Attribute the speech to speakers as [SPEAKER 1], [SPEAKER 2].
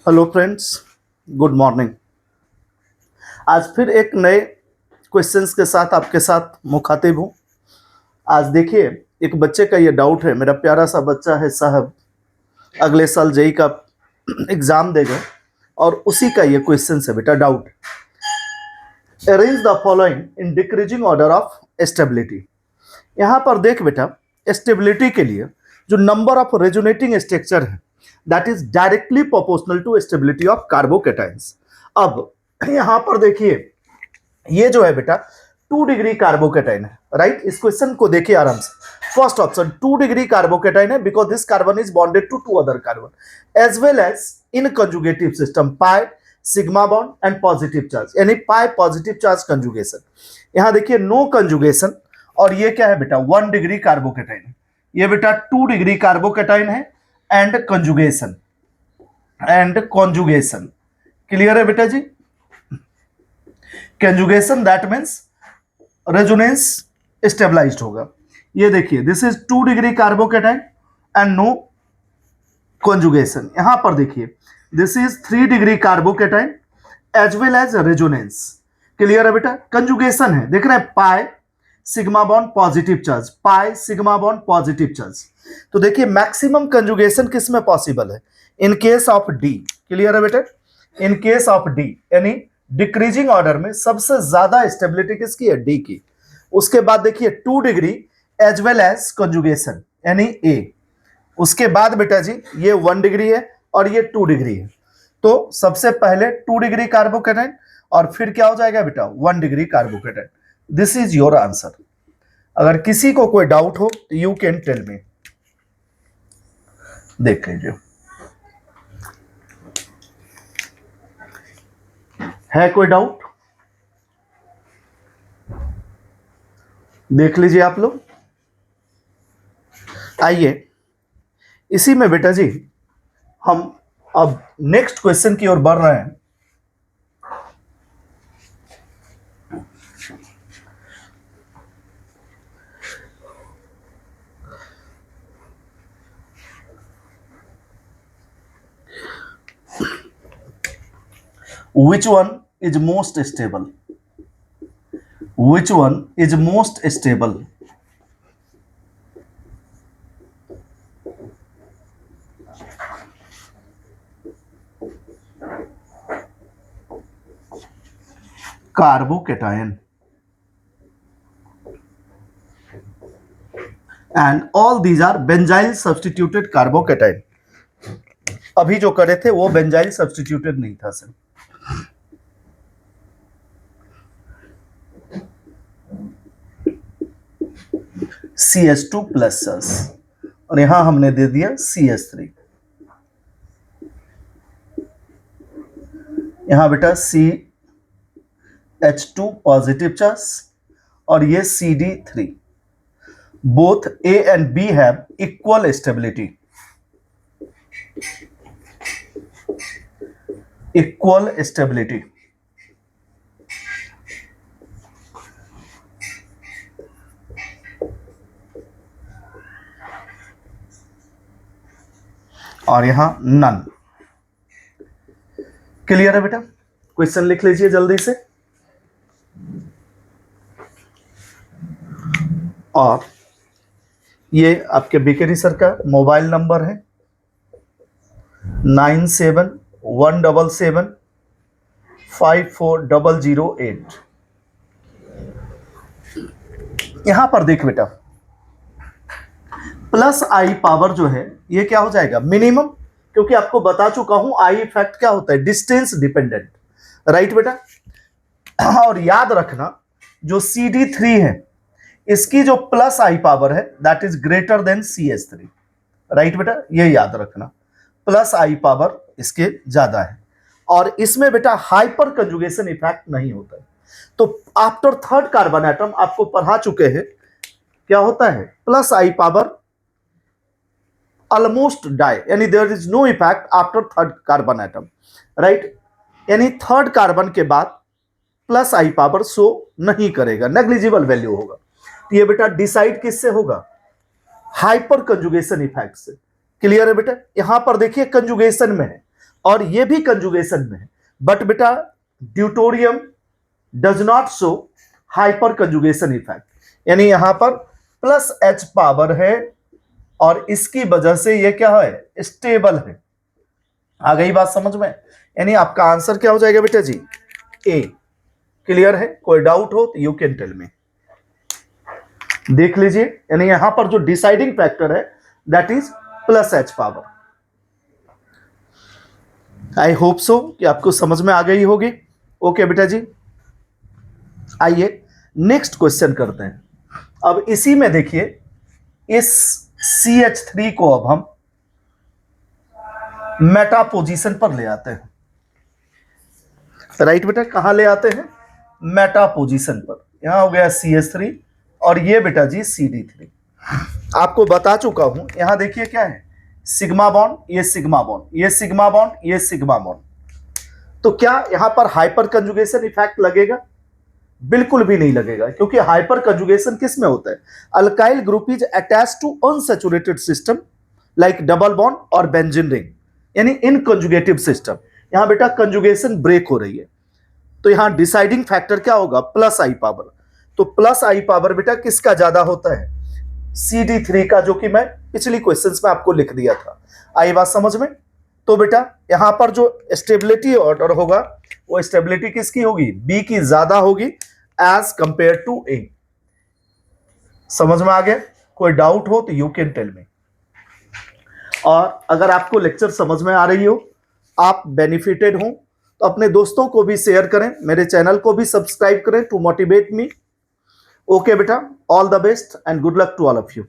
[SPEAKER 1] Hello friends, good morning. आज फिर एक नए क्वेश्चंस के साथ आपके साथ मुखातिब हूँ। आज देखिए, एक बच्चे का ये डाउट है। मेरा प्यारा सा बच्चा है साहब, अगले साल जेई का एग्जाम देगा और उसी का ये क्वेश्चन है बेटा। Doubt, arrange the following in decreasing order of stability. यहाँ पर देख बेटा, स्टेबिलिटी के लिए जो नंबर ऑफ रेजोनेटिंग स्ट्रक्चर है that is directly proportional to stability of carbocations. अब यहाँ पर देखिए, ये जो है बेटा 2 डिग्री कार्बोकेटाइन है, राइट। इस क्वेश्चन को देखिए आराम से। फर्स्ट ऑप्शन 2 डिग्री कार्बोकेटाइन है because this carbon is bonded to 2 other carbon as well as in conjugative system pi sigma bond and positive charge, यानी पाई पॉजिटिव चार्ज कंजुगेशन। यहाँ देखिए नो कंजुगेशन। और ये क्या है बेटा, 1 डिग्री कार्बोकेटाइन है। ये बेटा 2 डिग्री कार्बोकेटाइन है एंड कंजुगेशन क्लियर है बेटा जी। Conjugation that means resonance stabilized होगा। ये देखिए, this is 2 degree carbocation and no conjugation. यहां पर देखिए, this is 3 degree carbocation as well as resonance. Clear है बेटा। कंजुगेशन है, देख रहे हैं, pi sigma bond positive charge, pi sigma bond positive charge. तो देखिए मैक्सिमम कंजुगेशन किस में पॉसिबल है, in case of D. Clear है बेटा। इन केस ऑफ डी यानी डिक्रीजिंग ऑर्डर में सबसे ज्यादा स्टेबिलिटी किसकी है, डी की। उसके बाद देखिए 2 degree as well as conjugation यानी ए। उसके बाद बेटा जी ये 1 डिग्री है और ये 2 डिग्री है। तो सबसे पहले 2 डिग्री कार्बोकेटाइन और फिर क्या हो जाएगा बेटा, 1 degree carbocation. This is your answer. अगर किसी को कोई डाउट हो तो यू कैन टेल मी। देख लीजिए, है कोई डाउट? देख लीजिए आप लोग। आइए, इसी में बेटा जी हम अब नेक्स्ट क्वेश्चन की ओर बढ़ रहे हैं। Which one is most stable? Which one is most stable? Carbocation. And all these are benzyl substituted carbocation. अभी जो करे थे वो बेंजाइल सब्स्टिट्यूटेड नहीं था सर। CH2 प्लस और यहां हमने दे दिया CH3। यहां बेटा CH2 पॉजिटिव चार्ज और ये CD3। Both A and B have equal stability, equal stability। और यहां नन। क्लियर है बेटा। क्वेश्चन लिख लीजिए जल्दी से। और ये आपके बीकेरी सर का मोबाइल नंबर है 9717754008। यहां पर देख बेटा, प्लस आई पावर जो है ये क्या हो जाएगा, मिनिमम। क्योंकि आपको बता चुका हूं आई इफेक्ट क्या होता है, डिस्टेंस डिपेंडेंट, राइट बेटा। और याद रखना जो CD3 है इसकी जो प्लस आई पावर है that is greater than CH3, right बेटा। ये याद रखना, प्लस आई पावर इसके ज्यादा है। और इसमें बेटा हाइपर कंजुगेशन इफेक्ट नहीं होता है। तो आफ्टर थर्ड कार्बन एटम आपको पढ़ा चुके हैं क्या होता है, plus I power almost die, यानी there is no effect after third carbon atom, right. यानी थर्ड कार्बन के बाद प्लस आई पावर शो नहीं करेगा, नेग्लिजिबल वैल्यू होगा। तो ये बेटा डिसाइड किससे होगा, हाइपर कंजुगेशन इफेक्ट से। क्लियर है बेटा। यहां पर देखिए कंजुगेशन में है और ये भी कंजुगेशन में है, बट बेटा deuterium does not show hyper conjugation effect, यानी यहां पर प्लस H पावर है और इसकी वजह से ये क्या है, स्टेबल है। आ गई बात समझ में? यानी आपका आंसर क्या हो जाएगा बेटा जी, ए। क्लियर है? कोई डाउट हो तो यू कैन टेल मी। देख लीजिए, यानी यहां पर जो डिसाइडिंग फैक्टर है that is plus H power. I hope so कि आपको समझ में आ गई होगी। ओके बेटा जी, आइए नेक्स्ट क्वेश्चन करते हैं। अब इसी में देखिए, इस CH3 को अब हम मेटा पोजीशन पर ले आते हैं। राइट बेटा, कहां ले आते हैं? मेटा पोजीशन पर। यहां हो गया CH3 और ये बेटा जी CD3। आपको बता चुका हूं, यहां देखिए क्या है, सिग्मा बॉन्ड, ये सिग्मा बॉन्ड, ये सिग्मा बॉन्ड, ये सिग्मा बॉन्ड। तो क्या यहां पर हाइपर कंजुगेशन इफेक्ट लगेगा? बिल्कुल भी नहीं लगेगा, क्योंकि हाइपर कंजुगेशन किस में होता है? Alkyl group is attached to unsaturated system like double bond और बेंजीन रिंग, यानी इनकंजुगेटिव सिस्टम। यहां बेटा कंजुगेशन ब्रेक हो रही है, तो यहां डिसाइडिंग फैक्टर क्या होगा? Plus I power. तो प्लस आई पावर बेटा किसका ज्यादा होता है? CD3 का, जो कि मैं पिछली क्वेश्चंस में आपको लिख दिया था। आई बात समझ में? तो बेटा यहां पर जो स्टेबिलिटी ऑर्डर होगा वो स्टेबिलिटी किसकी होगी? B की ज्यादा होगी एज कंपेयर टू A। समझ में आ गया? कोई डाउट हो तो यू कैन टेल मी। और अगर आपको लेक्चर समझ में आ रही हो, आप बेनिफिटेड हो, तो अपने दोस्तों को भी शेयर करें, मेरे चैनल को भी सब्सक्राइब करें टू मोटिवेट मी। ओके बेटा, all the best and good luck to all of you.